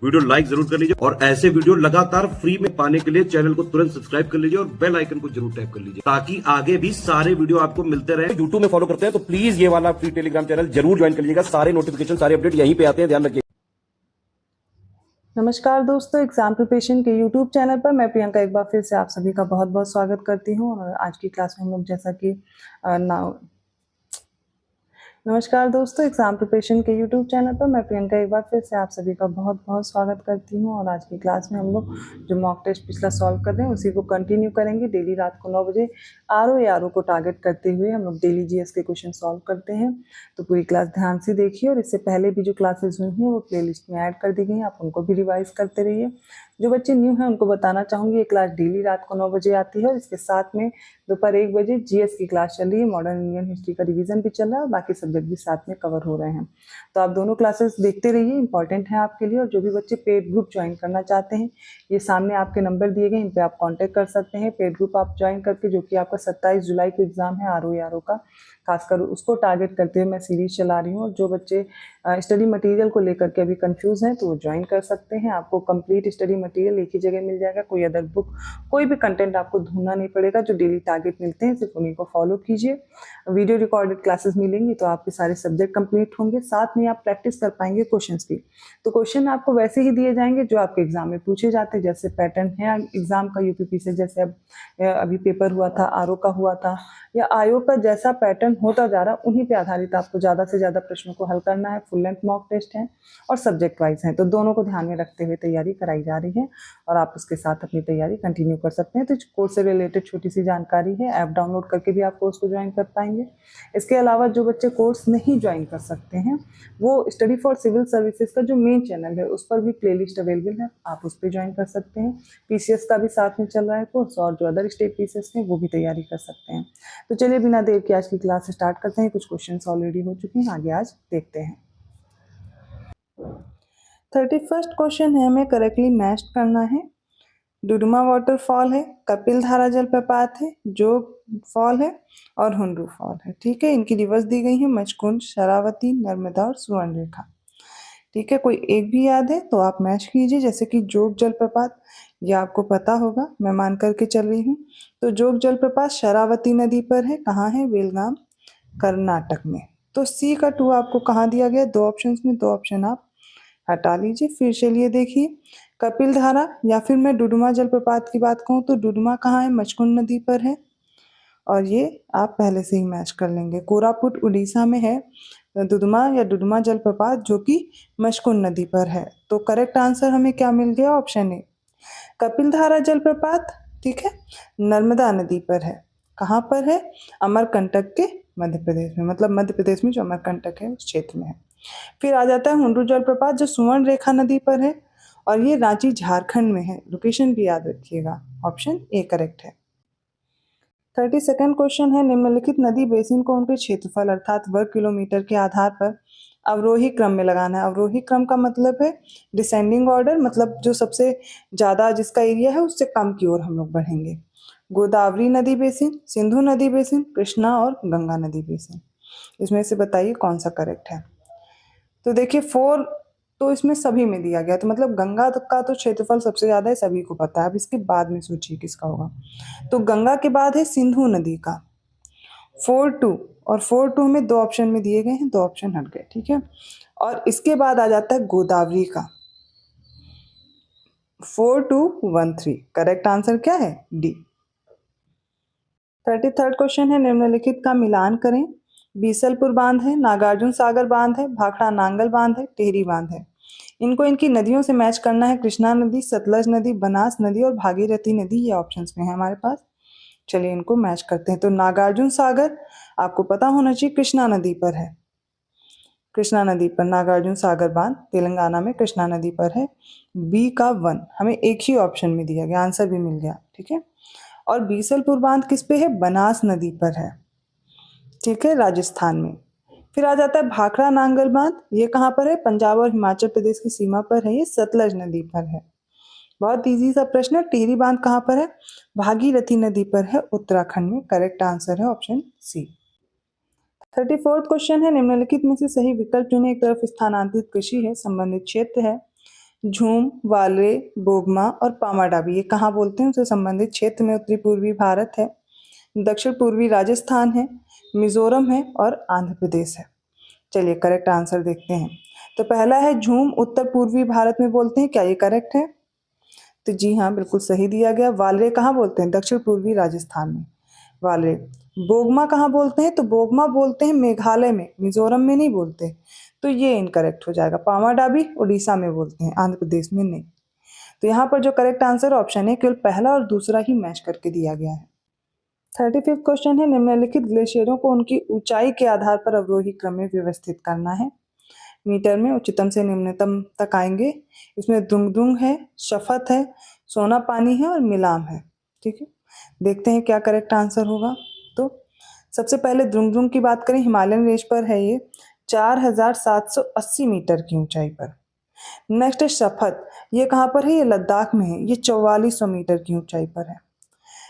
Video like जरूर कर लीजिए और ऐसे वीडियो लगातार फ्री में पाने के लिए चैनल को तुरंत सब्सक्राइब कर लीजिए और बेल आइकन को जरूर टैप कर लीजिए ताकि आगे भी सारे वीडियो आपको मिलते रहे। यूट्यूब में फॉलो करते हैं तो प्लीज ये वाला फ्री टेलीग्राम चैनल जरूर ज्वाइन कर लीजिएगा। सारे नोटिफिकेशन सारे अपडेट यहीं पे आते हैं, ध्यान रखिए। नमस्कार दोस्तों, एग्जाम प्रिपरेशन के यूट्यूब चैनल पर मैं प्रियंका एक बार फिर से आप सभी का बहुत बहुत स्वागत करती हूँ। और आज की क्लास में हम लोग जैसा कि नमस्कार दोस्तों, एग्जाम प्रिपरेशन के यूट्यूब चैनल पर मैं प्रियंका एक बार फिर से आप सभी का बहुत बहुत स्वागत करती हूँ। और आज की क्लास में हम लोग जो मॉक टेस्ट पिछला सॉल्व कर रहे हैं उसी को कंटिन्यू करेंगे। डेली रात को 9 बजे आरओ को टारगेट करते हुए हम लोग डेली जीएस के क्वेश्चन सॉल्व करते हैं। तो पूरी क्लास ध्यान से देखिए और इससे पहले भी जो क्लासेस हुई हैं वो प्लेलिस्ट में ऐड कर दी गई हैं, आप उनको भी रिवाइज करते रहिए। जो बच्चे न्यू हैं उनको बताना चाहूँगी ये क्लास डेली रात को 9 बजे आती है और इसके साथ में दोपहर 1 बजे जीएस की क्लास चल रही है। मॉडर्न इंडियन हिस्ट्री का रिवीजन भी चल रहा है और बाकी सब्जेक्ट भी साथ में कवर हो रहे हैं। तो आप दोनों क्लासेस देखते रहिए, इंपॉर्टेंट है आपके लिए। और जो भी बच्चे पेड ग्रुप ज्वाइन करना चाहते हैं ये सामने आपके नंबर दिए गए, इन पे आप कांटेक्ट कर सकते हैं। पेड ग्रुप आप ज्वाइन करके, जो कि आपका 27 जुलाई को एग्जाम है आरओ का, खासकर उसको टारगेट करते हुए मैं सीरीज चला रही हूँ। और जो बच्चे स्टडी मटेरियल को लेकर के अभी कंफ्यूज हैं तो वो ज्वाइन कर सकते हैं। आपको कंप्लीट स्टडी मटेरियल एक ही जगह मिल जाएगा, कोई अदर बुक कोई भी कंटेंट आपको ढूंढना नहीं पड़ेगा। जो डेली टारगेट मिलते हैं सिर्फ उन्हीं को फॉलो कीजिए। वीडियो रिकॉर्डेड क्लासेस मिलेंगी तो आपके सारे सब्जेक्ट कंप्लीट होंगे, साथ में आप प्रैक्टिस कर पाएंगे क्वेश्चंस की। तो क्वेश्चन आपको वैसे ही दिए जाएंगे जो आपके एग्जाम में पूछे जाते हैं। जैसे पैटर्न है एग्जाम का यूपीपी से, जैसे अब अभी पेपर हुआ था आरओ का हुआ था, या आयो का जैसा पैटर्न होता जा रहा उन्हीं पे आधारित आपको ज़्यादा से ज़्यादा प्रश्नों को हल करना है। फुल लेंथ मॉक टेस्ट है और सब्जेक्ट वाइज है, तो दोनों को ध्यान में रखते हुए तैयारी कराई जा रही है और आप उसके साथ अपनी तैयारी कंटिन्यू कर सकते हैं। तो कोर्स से रिलेटेड छोटी सी जानकारी है, ऐप डाउनलोड करके भी आप कोर्स को ज्वाइन कर पाएंगे। इसके अलावा जो बच्चे कोर्स नहीं ज्वाइन कर सकते हैं वो स्टडी फॉर सिविल सर्विसेज का जो मेन चैनल है उस पर भी प्लेलिस्ट अवेलेबल है, आप उस पर ज्वाइन कर सकते हैं। पीसीएस का भी साथ में चल रहा है कोर्स और जो अदर स्टेट पीसीएस हैं वो भी तैयारी कर सकते हैं। तो चलिए बिना देर के आज की क्लास स्टार्ट करते हैं। कुछ क्वेश्चंस ऑलरेडी हो चुके हैं, आगे आज देखते हैं। 31st क्वेश्चन है, हमें करेक्टली मैच करना है। डुडुमा वाटरफॉल है, कपिल धारा जलप्रपात है, जोग फॉल है और हुंडरू फॉल है। ठीक है, इनकी रिवर्स दी गई है मचकुंड, शरावती, नर्मदा और सुवर्णरेखा। ठीक है, कोई एक भी याद है तो आप मैच कीजिए। जैसे कि जोग जलप्रपात, ये आपको पता होगा, मैं मान करके चल रही हूँ। तो जोग जलप्रपात शरावती नदी पर है, कहाँ है? बेलगाम, कर्नाटक में। तो सी का 2 आपको कहाँ दिया गया? 2 ऑप्शन में, 2 ऑप्शन आप हटा लीजिए। फिर चलिए देखिए, कपिल धारा या फिर मैं डुडुमा जलप्रपात की बात कहूँ तो डुडुमा कहाँ है? मचकुंड नदी पर है और ये आप पहले से ही मैच कर लेंगे। कोरापुट उड़ीसा में है डुडुमा या डुडुमा जलप्रपात जो कि मचकुंड नदी पर है। तो करेक्ट आंसर हमें क्या मिल गया? ऑप्शन ए, कपिल धारा जलप्रपात। ठीक है, नर्मदा नदी पर है। कहाँ पर है? अमरकंटक के मध्य प्रदेश में, मतलब मध्य प्रदेश में जो अमरकंटक है उस क्षेत्र में है। फिर आ जाता है हुंडरू जलप्रपात जो सुवर्ण रेखा नदी पर है और ये रांची झारखंड में है। लोकेशन भी याद रखिएगा, ऑप्शन ए करेक्ट है। 32nd क्वेश्चन है, निम्नलिखित नदी बेसिन को उनके क्षेत्रफल अर्थात वर्ग किलोमीटर के आधार पर अवरोही क्रम में लगाना है। अवरोही क्रम का मतलब है डिसेंडिंग ऑर्डर, मतलब जो सबसे ज़्यादा जिसका एरिया है उससे कम की ओर हम लोग बढ़ेंगे। गोदावरी नदी बेसिन, सिंधु नदी बेसिन, कृष्णा और गंगा नदी बेसिन। इसमें से बताइए कौन सा करेक्ट है। तो देखिए 4 तो इसमें सभी में दिया गया, तो मतलब गंगा का तो क्षेत्रफल सबसे ज़्यादा है, सभी को पता है। अब इसके बाद में सोचिए किसका होगा। तो गंगा के बाद है सिंधु नदी का 4-2, और 4-2 में 2 ऑप्शन में दिए गए हैं, 2 ऑप्शन हट गए। ठीक है, और इसके बाद आ जाता है गोदावरी का 4-2-1-3। करेक्ट आंसर क्या है? डी। 33rd क्वेश्चन है, निम्नलिखित का मिलान करें। बीसलपुर बांध है, नागार्जुन सागर बांध है, भाखड़ा नांगल बांध है, टेहरी बांध है। इनको इनकी नदियों से मैच करना है। कृष्णा नदी, सतलज नदी, बनास नदी और भागीरथी नदी, ये ऑप्शंस में है हमारे पास। चलिए इनको मैच करते हैं। तो नागार्जुन सागर आपको पता होना चाहिए कृष्णा नदी पर है। कृष्णा नदी पर नागार्जुन सागर बांध तेलंगाना में कृष्णा नदी पर है। बी का 1 हमें एक ही ऑप्शन में दिया गया, आंसर भी मिल गया। ठीक है, और बीसलपुर बांध किस पे है? बनास नदी पर है। ठीक है, राजस्थान में। फिर आ जाता है भाखड़ा नांगल बांध, ये कहाँ पर है? पंजाब और हिमाचल प्रदेश की सीमा पर है, ये सतलज नदी पर है। बहुत इजी सा प्रश्न है। टिहरी बांध कहाँ पर है? भागीरथी नदी पर है, उत्तराखंड में। करेक्ट आंसर है ऑप्शन सी। 34th क्वेश्चन है, निम्नलिखित में से सही विकल्प चुने। एक तरफ स्थानांतरित कृषि है, संबंधित क्षेत्र है, झूम, वाले, बोगमा और पामाडाबी ये कहाँ बोलते हैं, उससे संबंधित क्षेत्र में उत्तरी पूर्वी भारत है, दक्षिण पूर्वी राजस्थान है, मिजोरम है और आंध्र प्रदेश है। चलिए करेक्ट आंसर देखते हैं। तो पहला है झूम, उत्तर पूर्वी भारत में बोलते हैं, क्या ये करेक्ट है? तो जी हाँ, बिल्कुल सही दिया गया। वालरे कहाँ बोलते हैं? दक्षिण पूर्वी राजस्थान में वालरे। बोगमा कहाँ बोलते हैं? तो बोगमा बोलते हैं मेघालय में, मिजोरम में नहीं बोलते, तो ये इनकरेक्ट हो जाएगा। पामाडाबी उड़ीसा में बोलते हैं, आंध्र प्रदेश में नहीं। तो यहाँ पर जो करेक्ट आंसर ऑप्शन है, केवल पहला और दूसरा ही मैच करके दिया गया है। 35 क्वेश्चन है, निम्नलिखित ग्लेशियरों को उनकी ऊंचाई के आधार पर अवरोही क्रम में व्यवस्थित करना है। मीटर में उच्चतम से निम्नतम तक आएंगे। इसमें दुंगदुंग है, शफत है, सोना पानी है और मिलाम है। ठीक है, देखते हैं क्या करेक्ट आंसर होगा। तो सबसे पहले दुंगदुंग की बात करें, हिमालयन रेंज पर है ये 4780 मीटर की ऊंचाई पर। नेक्स्ट है शफत, ये कहाँ पर है? ये लद्दाख में है, ये 4400 मीटर की ऊंचाई पर है।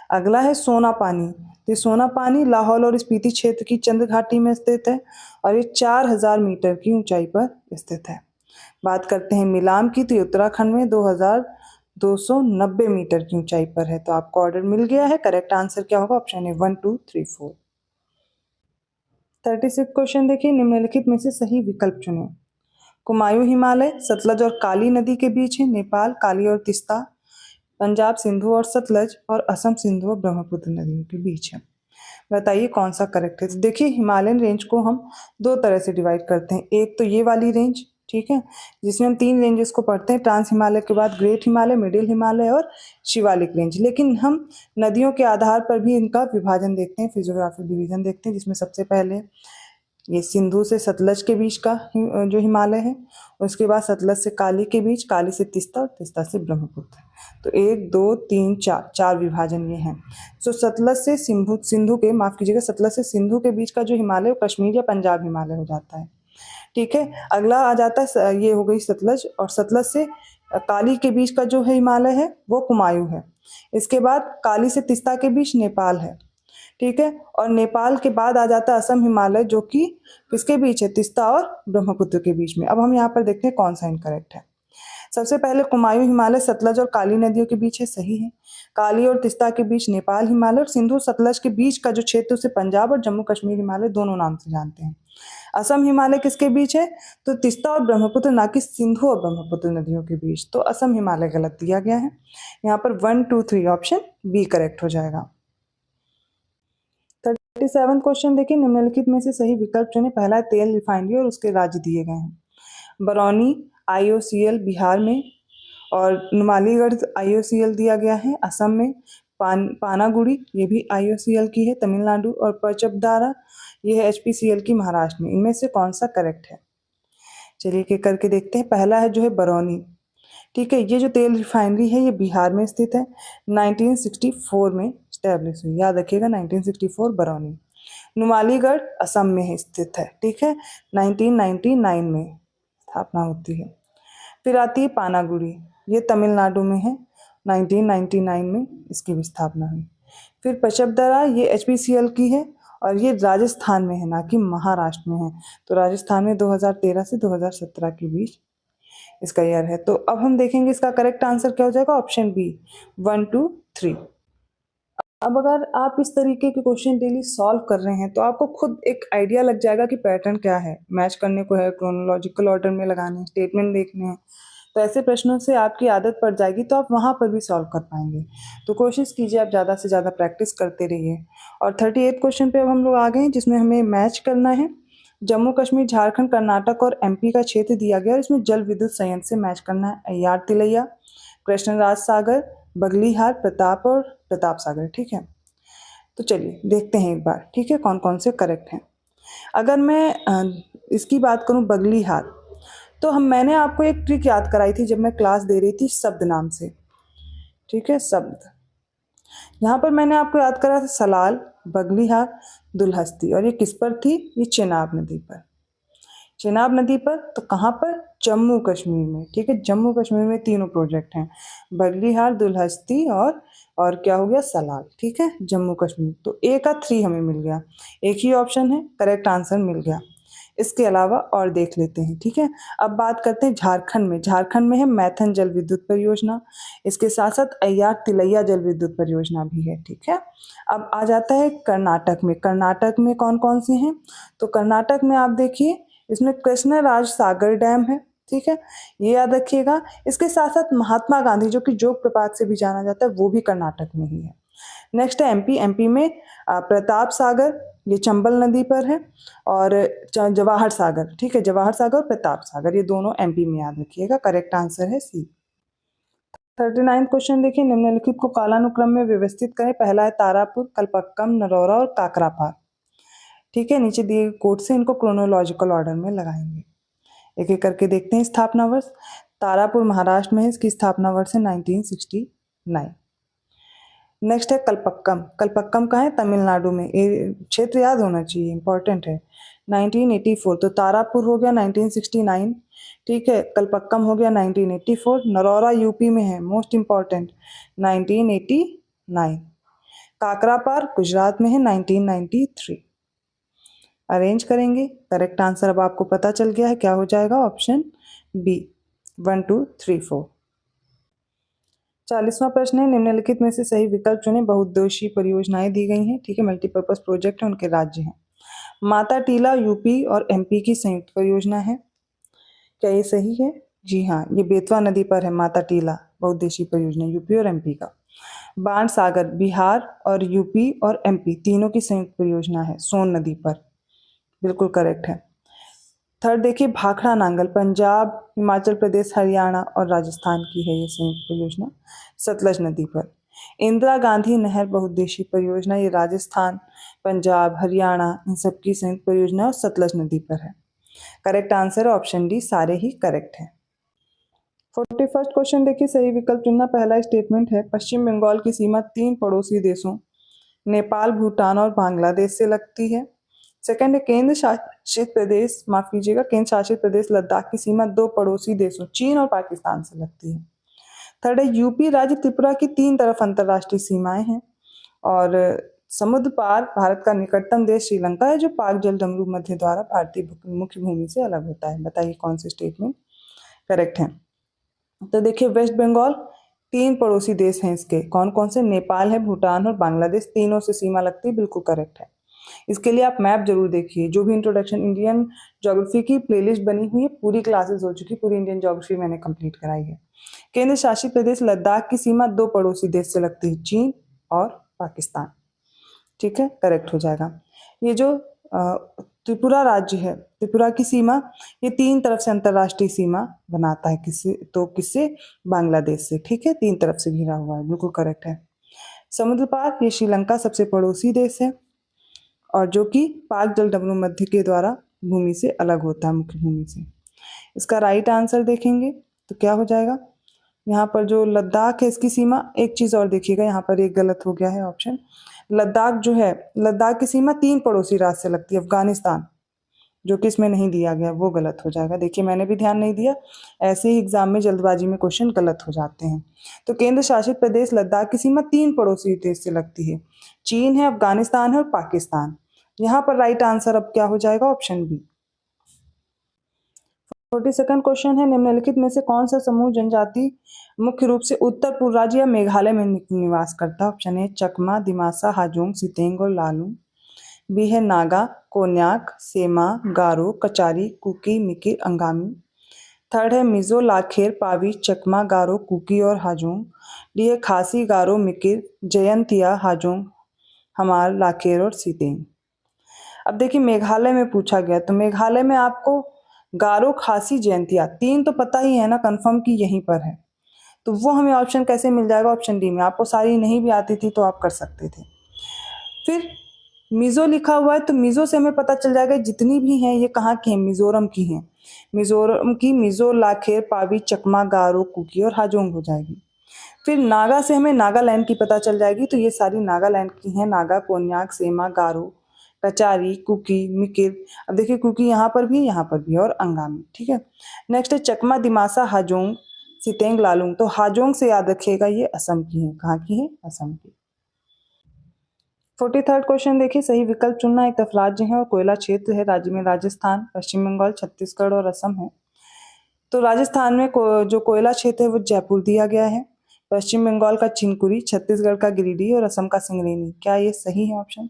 अगला है सोना पानी, ये सोना पानी लाहौल और स्पीति क्षेत्र की चंद्र घाटी में स्थित है और ये 4000 मीटर की ऊंचाई पर स्थित है। बात करते हैं मिलाम की, तो ये उत्तराखंड में 2290 मीटर की ऊंचाई पर है। तो आपको ऑर्डर मिल गया है। करेक्ट आंसर क्या होगा? ऑप्शन है 1 2 3 4। 36 क्वेश्चन देखिए, निम्नलिखित में से सही विकल्प चुनें। कुमायूं हिमालय सतलज और काली नदी के बीच है, नेपाल काली और तिस्ता, पंजाब सिंधु और सतलज और असम सिंधु और ब्रह्मपुत्र नदियों के बीच है। बताइए कौन सा करेक्ट है। तो देखिए हिमालयन रेंज को हम दो तरह से डिवाइड करते हैं। एक तो ये वाली रेंज, ठीक है, जिसमें हम तीन रेंजेस को पढ़ते हैं, ट्रांस हिमालय के बाद ग्रेट हिमालय, मिडिल हिमालय और शिवालिक रेंज। लेकिन हम नदियों के आधार पर भी इनका विभाजन देखते हैं, फिजियोग्राफिक डिवीजन देखते हैं, जिसमें सबसे पहले ये सिंधु से सतलज के बीच का जो हिमालय है, उसके बाद सतलज से काली के बीच, काली से तिस्ता और तिस्ता से ब्रह्मपुत्र। तो 1 2 3 4 चार विभाजन ये हैं। तो सतलज से सिंधु के, माफ कीजिएगा, सतलज से सिंधु के बीच का जो हिमालय वो कश्मीर या पंजाब हिमालय हो जाता है। ठीक है, अगला आ जाता है, ये हो गई सतलज, और सतलज से काली के बीच का जो है हिमालय है वो कुमायूं है। इसके बाद काली से तिस्ता के बीच नेपाल है। ठीक है, और नेपाल के बाद आ जाता है असम हिमालय, जो कि किसके बीच है? तिस्ता और ब्रह्मपुत्र के बीच में। अब हम यहाँ पर देखते हैं कौन सा इनकरेक्ट है। सबसे पहले कुमायूं हिमालय सतलज और काली नदियों के बीच है, सही है। काली और तिस्ता के बीच नेपाल हिमालय, और सिंधु सतलज के बीच का जो क्षेत्र उसे पंजाब और जम्मू कश्मीर हिमालय दोनों नाम से जानते हैं। असम हिमालय किसके बीच है? तो तिस्ता और ब्रह्मपुत्र, ना कि सिंधु और ब्रह्मपुत्र नदियों के बीच। तो असम हिमालय गलत दिया गया है। यहाँ पर 1 2 3 ऑप्शन बी करेक्ट हो जाएगा। 37 क्वेश्चन देखिए, निम्नलिखित में से सही विकल्प चुने। पहला है तेल रिफाइनरी और उसके राज्य दिए गए हैं। बरौनी IOCL बिहार में, और नुमालीगढ़ IOCL दिया गया है असम में। पानागुड़ी ये भी IOCL की है तमिलनाडु, और पचपदारा ये है HPCL की महाराष्ट्र में। इनमें से कौन सा करेक्ट है? चलिए करके देखते हैं। पहला है जो है बरौनी। ठीक है, ये जो तेल रिफाइनरी है ये बिहार में स्थित है, 1964 में स्टैब्लिश हुई, याद रखिएगा 1964 बरौनी। नुमालीगढ़ असम में स्थित है, ठीक है, 1999 में स्थापना होती है। फिर आती है पानागुड़ी, ये तमिलनाडु में है, 1999 में इसकी भी स्थापना हुई। फिर पचपदरा ये HPCL की है, और ये राजस्थान में है, ना कि महाराष्ट्र में है। तो राजस्थान में 2013 से 2017 के बीच इसका ईयर है। तो अब हम देखेंगे इसका करेक्ट आंसर क्या हो जाएगा। Option B 1 2 3। अब अगर आप इस तरीके के क्वेश्चन डेली सॉल्व कर रहे हैं तो आपको खुद एक आइडिया लग जाएगा कि पैटर्न क्या है, मैच करने को है, क्रोनोलॉजिकल ऑर्डर में लगाने, स्टेटमेंट देखने हैं। तो ऐसे प्रश्नों से आपकी आदत पड़ जाएगी, तो आप वहाँ पर भी सॉल्व कर पाएंगे। तो कोशिश कीजिए, आप ज़्यादा से ज़्यादा प्रैक्टिस करते रहिए। और 38 क्वेश्चन पे अब हम लोग आ गए हैं, जिसमें हमें मैच करना है। जम्मू कश्मीर, झारखंड, कर्नाटक और MP का क्षेत्र दिया गया, और इसमें जल विद्युत संयंत्र से मैच करना है। अय्यार तिलैया, कृष्णराज सागर, बगलीहार, प्रताप और प्रताप सागर। ठीक है, तो चलिए देखते हैं एक बार, ठीक है, कौन कौन से करेक्ट हैं। अगर मैं इसकी बात करूं बगलीहार, तो मैंने आपको एक ट्रिक याद कराई थी जब मैं क्लास दे रही थी शब्द नाम से। ठीक है, शब्द यहाँ पर मैंने आपको याद करा था सलाल, बगलीहार, दुल्हस्ती, और ये किस पर थी? ये चेनाब नदी पर। चेनाब नदी पर, तो कहाँ पर? जम्मू कश्मीर में। ठीक है, जम्मू कश्मीर में तीनों प्रोजेक्ट हैं, बगलीहार, दुल्हस्ती और क्या हो गया? सलाल। ठीक है, जम्मू कश्मीर। तो A का 3 हमें मिल गया, एक ही ऑप्शन है, करेक्ट आंसर मिल गया। इसके अलावा और देख लेते हैं, ठीक है। अब बात करते हैं झारखंड में। झारखंड में है मैथन जल विद्युत परियोजना, इसके साथ साथ अय्यार तिलैया जल विद्युत परियोजना भी है, ठीक है। अब आ जाता है कर्नाटक में। कर्नाटक में कौन कौन सी हैं? तो कर्नाटक में आप देखिए, इसमें कृष्णराज सागर डैम है, ठीक है, ये याद रखिएगा। इसके साथ साथ महात्मा गांधी, जो कि जोग प्रपात से भी जाना जाता है, वो भी कर्नाटक में ही है। नेक्स्ट है एमपी। एमपी में प्रताप सागर, ये चंबल नदी पर है, और जवाहर सागर, ठीक है, जवाहर सागर और प्रताप सागर, ये दोनों एमपी में, याद रखिएगा। करेक्ट आंसर है सी। 39 क्वेश्चन देखिए, निम्नलिखित को कालानुक्रम में व्यवस्थित करें। पहला है तारापुर, कल्पक्कम, नरौरा और काकरापार, ठीक है। नीचे दिए कोड से इनको क्रोनोलॉजिकल ऑर्डर में लगाएंगे। एक एक करके देखते हैं। स्थापना वर्ष, तारापुर महाराष्ट्र में है, इसकी स्थापना वर्ष है 1969। नेक्स्ट है कल्पक्कम। कल्पक्कम कहाँ है? तमिलनाडु में। ये क्षेत्र याद होना चाहिए, इंपॉर्टेंट है। 1984। तो तारापुर हो गया 1969, ठीक है। कल्पक्कम हो गया 1984। नरौरा यूपी में है, मोस्ट इंपॉर्टेंट, 1989। काकरापार गुजरात में है, 1993। अरेंज करेंगे। करेक्ट आंसर अब आपको पता चल गया है, क्या हो जाएगा? Option B, 1 2 3 4। 40वां प्रश्न है, निम्नलिखित में से सही विकल्प चुनें। बहुउद्देशीय परियोजनाएं दी गई हैं, ठीक है, मल्टीपर्पज प्रोजेक्ट है, उनके राज्य हैं। माता टीला यूपी और एमपी की संयुक्त परियोजना है, क्या ये सही है? जी हाँ, ये बेतवा नदी पर है माता टीला बहुउद्देशीय परियोजना, यूपी और एमपी का। बाण सागर बिहार और यूपी और एमपी तीनों की संयुक्त परियोजना है, सोन नदी पर, बिल्कुल करेक्ट है। थर्ड देखिए, भाखड़ा नांगल पंजाब, हिमाचल प्रदेश, हरियाणा और राजस्थान की है ये संयुक्त परियोजना, सतलज नदी पर। इंदिरा गांधी नहर बहुउद्देशीय परियोजना, ये राजस्थान, पंजाब, हरियाणा इन सब की संयुक्त परियोजना और सतलज नदी पर है। करेक्ट आंसर है ऑप्शन डी, सारे ही करेक्ट है। 41 क्वेश्चन देखिए, सही विकल्प चुनना। पहला स्टेटमेंट है, पश्चिम बंगाल की सीमा 3 पड़ोसी देशों नेपाल, भूटान और बांग्लादेश से लगती है। सेकंड है, केंद्र शासित प्रदेश, माफ कीजिएगा, केंद्र शासित प्रदेश लद्दाख की सीमा 2 पड़ोसी देशों चीन और पाकिस्तान से लगती है। थर्ड है, यूपी राज्य त्रिपुरा की 3 तरफ अंतरराष्ट्रीय सीमाएं हैं। और समुद्र पार भारत का निकटतम देश श्रीलंका है, जो पाक जल डमरू मध्य द्वारा भारतीय मुख्य भूमि से अलग होता है। बताइए कौन से स्टेटमेंट करेक्ट है? तो देखिए, वेस्ट बंगाल 3 पड़ोसी देश हैं इसके, कौन कौन से? नेपाल है, भूटान और बांग्लादेश, तीनों से सीमा लगती है, बिल्कुल करेक्ट है। इसके लिए आप मैप जरूर देखिए। जो भी इंट्रोडक्शन इंडियन ज्योग्राफी की प्लेलिस्ट बनी हुई है, पूरी क्लासेस हो चुकी, पूरी इंडियन ज्योग्राफी मैंने कंप्लीट कराई है। केंद्र शासित प्रदेश लद्दाख की सीमा 2 पड़ोसी देश से लगती है, चीन और पाकिस्तान, ठीक है, करेक्ट हो जाएगा। ये जो त्रिपुरा राज्य है, त्रिपुरा की सीमा ये 3 तरफ से अंतरराष्ट्रीय सीमा बनाता है, किससे? बांग्लादेश से, ठीक है, 3 तरफ से घिरा हुआ है, बिल्कुल करेक्ट है। समुद्र पार, ये श्रीलंका सबसे पड़ोसी देश है, और जो कि पाक जल डमरू मध्य के द्वारा भूमि से अलग होता है, मुख्य भूमि से। इसका राइट आंसर देखेंगे तो क्या हो जाएगा? यहाँ पर जो लद्दाख है इसकी सीमा, एक चीज और देखिएगा, यहाँ पर एक गलत हो गया है ऑप्शन। लद्दाख जो है, लद्दाख की सीमा 3 पड़ोसी राज्य से लगती है, अफगानिस्तान, जो कि इसमें नहीं दिया गया, वो गलत हो जाएगा। देखिए, मैंने भी ध्यान नहीं दिया, ऐसे ही एग्जाम में जल्दबाजी में क्वेश्चन गलत हो जाते हैं। तो केंद्र शासित प्रदेश लद्दाख की सीमा 3 पड़ोसी देश से लगती है, चीन है, अफगानिस्तान है और पाकिस्तान। यहाँ पर राइट आंसर अब क्या हो जाएगा? Option B. 42nd क्वेश्चन है, निम्नलिखित में से कौन सा समूह जनजाति मुख्य रूप से उत्तर पूर्व राज्य या मेघालय में निवास करता है? ऑप्शन ए चकमा, दिमासा, हाजोंग, सितेंग और लालूंग। बी है नागा, कोन्याक, सेमा, गारो, कचारी, कुकी, मिकिर, अंगामी। थर्ड है मिजो, लाखेर, पावी, चकमा, गारो, कुकी और हाजोंग। डी है खासी, गारो, मिकिर, जयंतिया, हाजोंग, हमार, लाखेर और सितेंग। अब देखिए, मेघालय में पूछा गया, तो मेघालय में आपको गारो, खासी, जयंतिया 3 तो पता ही है ना कंफर्म की यहीं पर है, तो वो हमें ऑप्शन कैसे मिल जाएगा? ऑप्शन डी में। आपको सारी नहीं भी आती थी तो आप कर सकते थे। फिर मिजो लिखा हुआ है, तो मिजो से हमें पता चल जाएगा जितनी भी हैं ये कहाँ की हैं, मिजोरम की हैं। मिजोरम की मिजो, लाखेर, पावी, चकमा, गारो, कुकी और हाजोंग हो जाएगी। फिर नागा से हमें नागालैंड की पता चल जाएगी, तो ये सारी नागालैंड की हैं, नागा, कोन्याक, सेमा, गारो, कचारी, कुकी, मिकिर। अब देखिए, कुकी यहाँ पर भी और अंगामी, ठीक है। नेक्स्ट है चकमा, दिमासा, हाजोंग, सितेंग, लालूंग। तो हाजोंग से याद रखिएगा, ये असम की है, कहाँ की है? असम की। 43rd क्वेश्चन देखिए, सही विकल्प चुनना। एक तरफ राज्य है और कोयला क्षेत्र है, राज्य में राजस्थान, पश्चिम बंगाल, छत्तीसगढ़ और असम है। तो राजस्थान में जो कोयला क्षेत्र है वो जयपुर दिया गया है, पश्चिम बंगाल का चिनकुरी, छत्तीसगढ़ का गिरिडीह और असम का सिंगरैनी। क्या ये सही है ऑप्शन?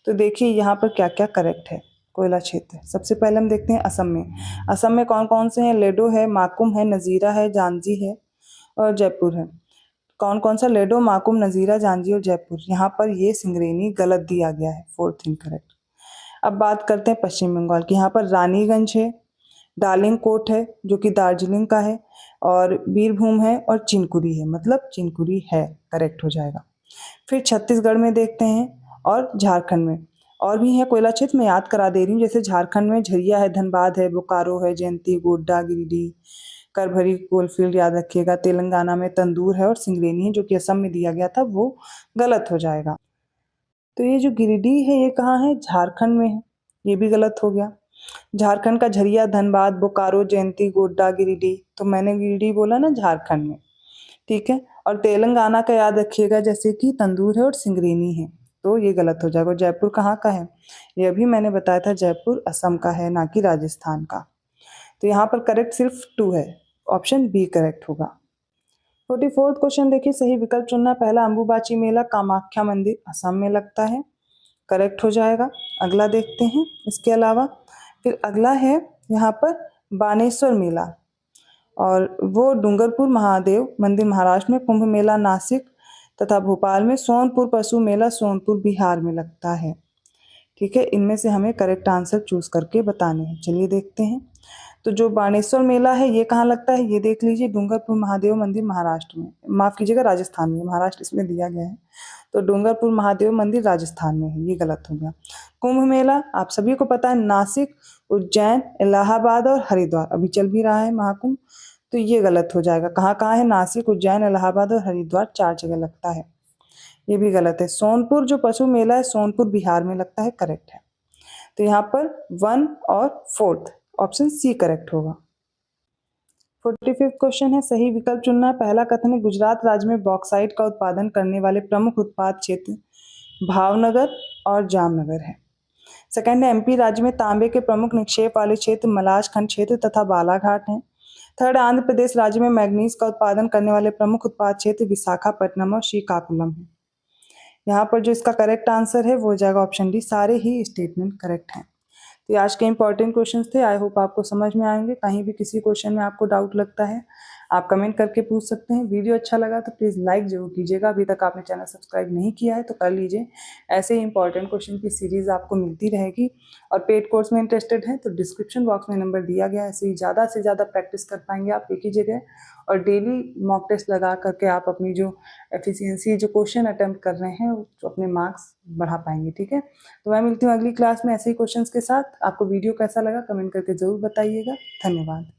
तो देखिए यहाँ पर क्या क्या करेक्ट है। कोयला क्षेत्र सबसे पहले हम देखते हैं असम में। असम में कौन कौन से हैं? लेडो है, माकुम है, नजीरा है, जांजी है और जयपुर है। कौन कौन सा? लेडो, माकुम, नजीरा, जांजी और जयपुर। यहाँ पर ये सिंगरैनी गलत दिया गया है, 4th इनकरेक्ट। अब बात करते हैं पश्चिम बंगाल की। यहाँ पर रानीगंज है, डार्लिंग कोट है जो कि दार्जिलिंग का है, और बीरभूम है और चिनकुरी है, मतलब चिनकुरी है, करेक्ट हो जाएगा। फिर छत्तीसगढ़ में देखते हैं और झारखंड में और भी है कोयला क्षेत्र, मैं याद करा दे रही हूँ। जैसे झारखंड में झरिया है, धनबाद है, बोकारो है, जयंती, गोड्डा, गिरिडीह, करभरी, कोलफील्ड याद रखिएगा। तेलंगाना में तंदूर है और सिंगरैनी है जो कि असम में दिया गया था, वो गलत हो जाएगा। तो ये जो गिरिडीह है ये कहाँ है? झारखंड में है, ये भी गलत हो गया। झारखंड का झरिया, धनबाद, बोकारो, जयंती, गोड्डा, गिरिडीह, तो मैंने गिरिडीह बोला ना, झारखंड में, ठीक है। और तेलंगाना का याद रखिएगा, जैसे कि तंदूर है और सिंगरैनी है, तो ये गलत हो जाएगा। जयपुर कहाँ का है? ये अभी मैंने बताया था, जयपुर असम का है, ना कि राजस्थान का। तो यहाँ पर करेक्ट सिर्फ 2 है, ऑप्शन बी करेक्ट होगा। 44th क्वेश्चन देखिए, सही विकल्प चुनना। पहला, अंबुबाची मेला कामाख्या मंदिर असम में लगता है, करेक्ट हो जाएगा। अगला देखते हैं इसके अलावा। फिर अगला है यहाँ पर बानेश्वर मेला, और वो डूंगरपुर महादेव मंदिर महाराष्ट्र में, कुंभ मेला नासिक तथा भोपाल में, सोनपुर पशु मेला सोनपुर बिहार में लगता है, ठीक है। इनमें से हमें करेक्ट आंसर चूज करके बताने हैं। चलिए देखते हैं। तो जो बानेश्वर मेला है ये कहाँ लगता है? ये देख लीजिए, डूंगरपुर महादेव मंदिर महाराष्ट्र में, माफ कीजिएगा राजस्थान में, महाराष्ट्र इसमें दिया गया है, तो डूंगरपुर महादेव मंदिर राजस्थान में है, ये गलत हो गया। कुंभ मेला आप सभी को पता है, नासिक, उज्जैन, इलाहाबाद और हरिद्वार, अभी चल भी रहा है महाकुंभ, तो ये गलत हो जाएगा। कहाँ कहाँ है? नासिक, उज्जैन, इलाहाबाद और हरिद्वार, 4 जगह लगता है, ये भी गलत है। सोनपुर जो पशु मेला है सोनपुर बिहार में लगता है, करेक्ट है। तो यहाँ पर 1 और 4th ऑप्शन सी करेक्ट होगा। 45th क्वेश्चन है, सही विकल्प चुनना। पहला कथन है, गुजरात राज्य में बॉक्साइट का उत्पादन करने वाले प्रमुख उत्पाद क्षेत्र भावनगर और जामनगर है। सेकंड है, एमपी राज्य में तांबे के प्रमुख निक्षेप वाले क्षेत्र मलाज खंड क्षेत्र तथा बालाघाट है। थर्ड, आंध्र प्रदेश राज्य में मैग्नीज का उत्पादन करने वाले प्रमुख उत्पाद क्षेत्र विशाखापट्टनम और श्रीकाकुलम है। यहाँ पर जो इसका करेक्ट आंसर है वो हो जाएगा ऑप्शन डी, सारे ही स्टेटमेंट करेक्ट हैं। तो ये आज के इंपॉर्टेंट क्वेश्चंस थे, आई होप आपको समझ में आएंगे। कहीं भी किसी क्वेश्चन में आपको डाउट लगता है आप कमेंट करके पूछ सकते हैं। वीडियो अच्छा लगा तो प्लीज़ लाइक जरूर कीजिएगा। अभी तक आपने चैनल सब्सक्राइब नहीं किया है तो कर लीजिए, ऐसे ही इंपॉर्टेंट क्वेश्चन की सीरीज आपको मिलती रहेगी। और पेड कोर्स में इंटरेस्टेड है तो डिस्क्रिप्शन बॉक्स में नंबर दिया गया है, ऐसे ही ज़्यादा से ज़्यादा प्रैक्टिस कर पाएंगे आप एक ही जगह, और डेली मॉक टेस्ट लगा करके आप अपनी जो एफिशिएंसी, जो क्वेश्चन अटेम्प्ट कर रहे हैं, तो अपने मार्क्स बढ़ा पाएंगे, ठीक है। तो मैं मिलती हूँ अगली क्लास में ऐसे ही क्वेश्चंस के साथ। आपको वीडियो कैसा लगा कमेंट करके ज़रूर बताइएगा। धन्यवाद।